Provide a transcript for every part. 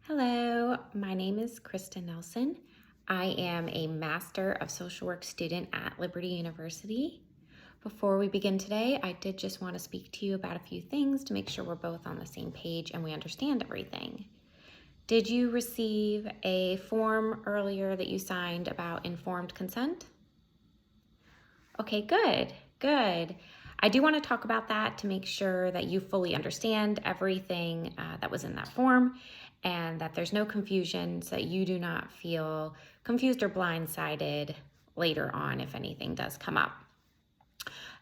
Hello, my name is Kristin Nelson. I am a Master of Social Work student at Liberty University. Before we begin today, I did just want to speak to you about a few things to make sure we're both on the same page and we understand everything. Did you receive a form earlier that you signed about informed consent? Okay, good. I do want to talk about that to make sure that you fully understand everything that was in that form and that there's no confusion so that you do not feel confused or blindsided later on if anything does come up.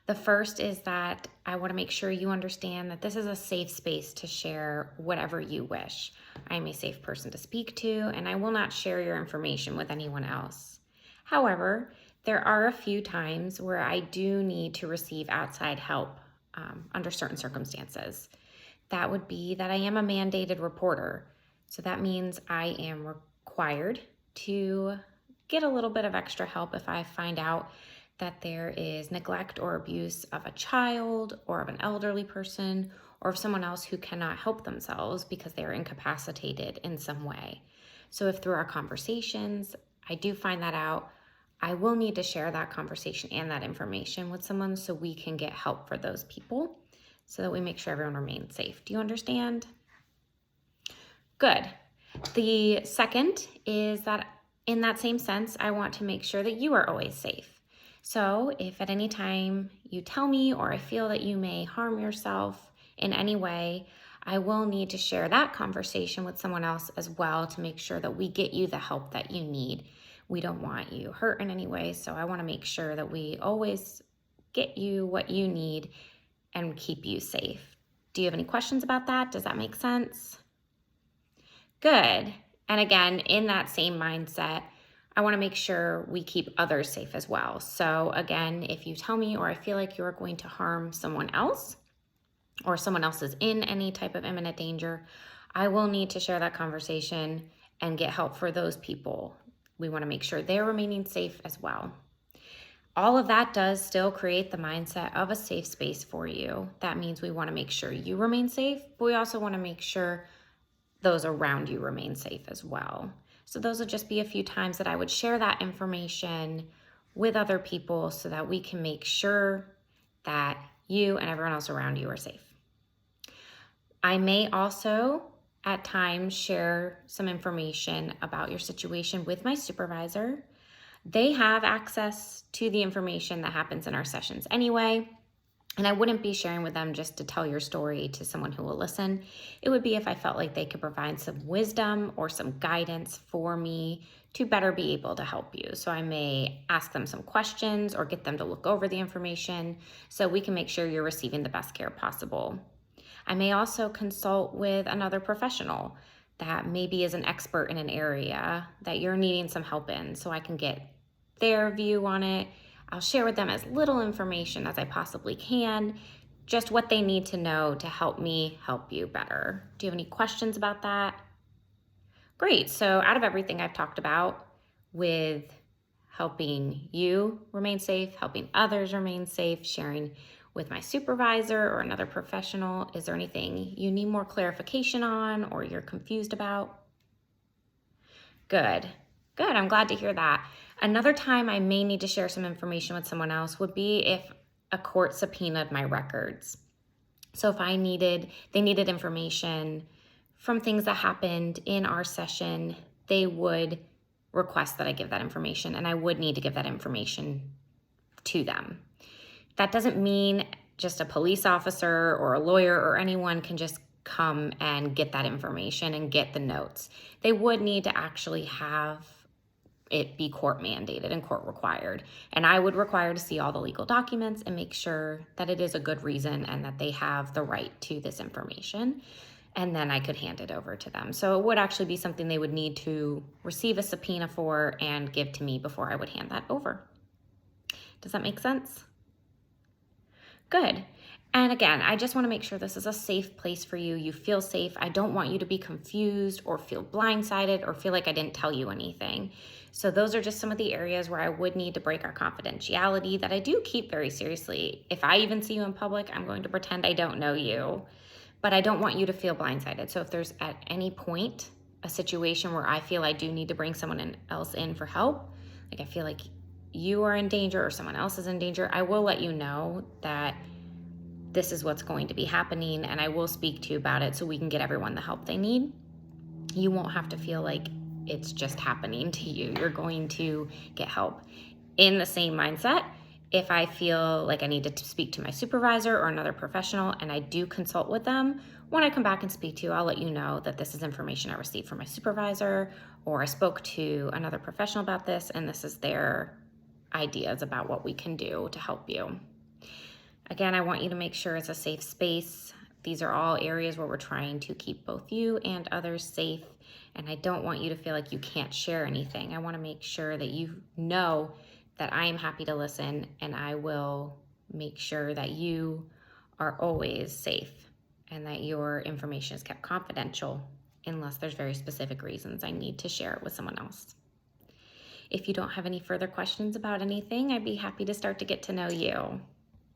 The first is that I want to make sure you understand that this is a safe space to share whatever you wish. I am a safe person to speak to, and I will not share your information with anyone else. However, there are a few times where I do need to receive outside help under certain circumstances. That would be that I am a mandated reporter. So that means I am required to get a little bit of extra help if I find out that there is neglect or abuse of a child or of an elderly person or of someone else who cannot help themselves because they are incapacitated in some way. So if through our conversations, I do find that out, I will need to share that conversation and that information with someone so we can get help for those people so that we make sure everyone remains safe. Do you understand? Good. The second is that in that same sense, I want to make sure that you are always safe. So if at any time you tell me or I feel that you may harm yourself in any way, I will need to share that conversation with someone else as well to make sure that we get you the help that you need. We don't want you hurt in any way, so I want to make sure that we always get you what you need and keep you safe. Do you have any questions about that? Does that make sense? Good. And again, in that same mindset, I want to make sure we keep others safe as well. So again, if you tell me or I feel like you're going to harm someone else or someone else is in any type of imminent danger, I will need to share that conversation and get help for those people. We want to make sure they're remaining safe as well. All of that does still create the mindset of a safe space for you. That means we want to make sure you remain safe, but we also want to make sure those around you remain safe as well. So those would just be a few times that I would share that information with other people so that we can make sure that you and everyone else around you are safe. I may also at times share some information about your situation with my supervisor. They have access to the information that happens in our sessions anyway, and I wouldn't be sharing with them just to tell your story to someone who will listen. It would be if I felt like they could provide some wisdom or some guidance for me to better be able to help you. So I may ask them some questions or get them to look over the information so we can make sure you're receiving the best care possible. I may also consult with another professional that maybe is an expert in an area that you're needing some help in so I can get their view on it. I'll share with them as little information as I possibly can, just what they need to know to help me help you better. Do you have any questions about that? Great. So out of everything I've talked about with helping you remain safe, helping others remain safe, sharing with my supervisor or another professional, is there anything you need more clarification on or you're confused about? Good. I'm glad to hear that. Another time I may need to share some information with someone else would be if a court subpoenaed my records. So if they needed information from things that happened in our session, they would request that I give that information, and I would need to give that information to them. That doesn't mean just a police officer or a lawyer or anyone can just come and get that information and get the notes. They would need to actually have it be court mandated and court required. And I would require to see all the legal documents and make sure that it is a good reason and that they have the right to this information. And then I could hand it over to them. So it would actually be something they would need to receive a subpoena for and give to me before I would hand that over. Does that make sense? Good. And again, I just want to make sure this is a safe place for you. You feel safe. I don't want you to be confused or feel blindsided or feel like I didn't tell you anything. So those are just some of the areas where I would need to break our confidentiality that I do keep very seriously. If I even see you in public, I'm going to pretend I don't know you, but I don't want you to feel blindsided. So if there's at any point a situation where I feel I do need to bring someone else in for help, like I feel like you are in danger or someone else is in danger, I will let you know that this is what's going to be happening, and I will speak to you about it so we can get everyone the help they need. You won't have to feel like it's just happening to you. You're going to get help. In the same mindset, if I feel like I need to speak to my supervisor or another professional and I do consult with them, when I come back and speak to you, I'll let you know that this is information I received from my supervisor, or I spoke to another professional about this and this is their ideas about what we can do to help you. Again, I want you to make sure it's a safe space. These are all areas where we're trying to keep both you and others safe, and I don't want you to feel like you can't share anything. I want to make sure that you know that I am happy to listen, and I will make sure that you are always safe and that your information is kept confidential unless there's very specific reasons I need to share it with someone else. If you don't have any further questions about anything, I'd be happy to start to get to know you.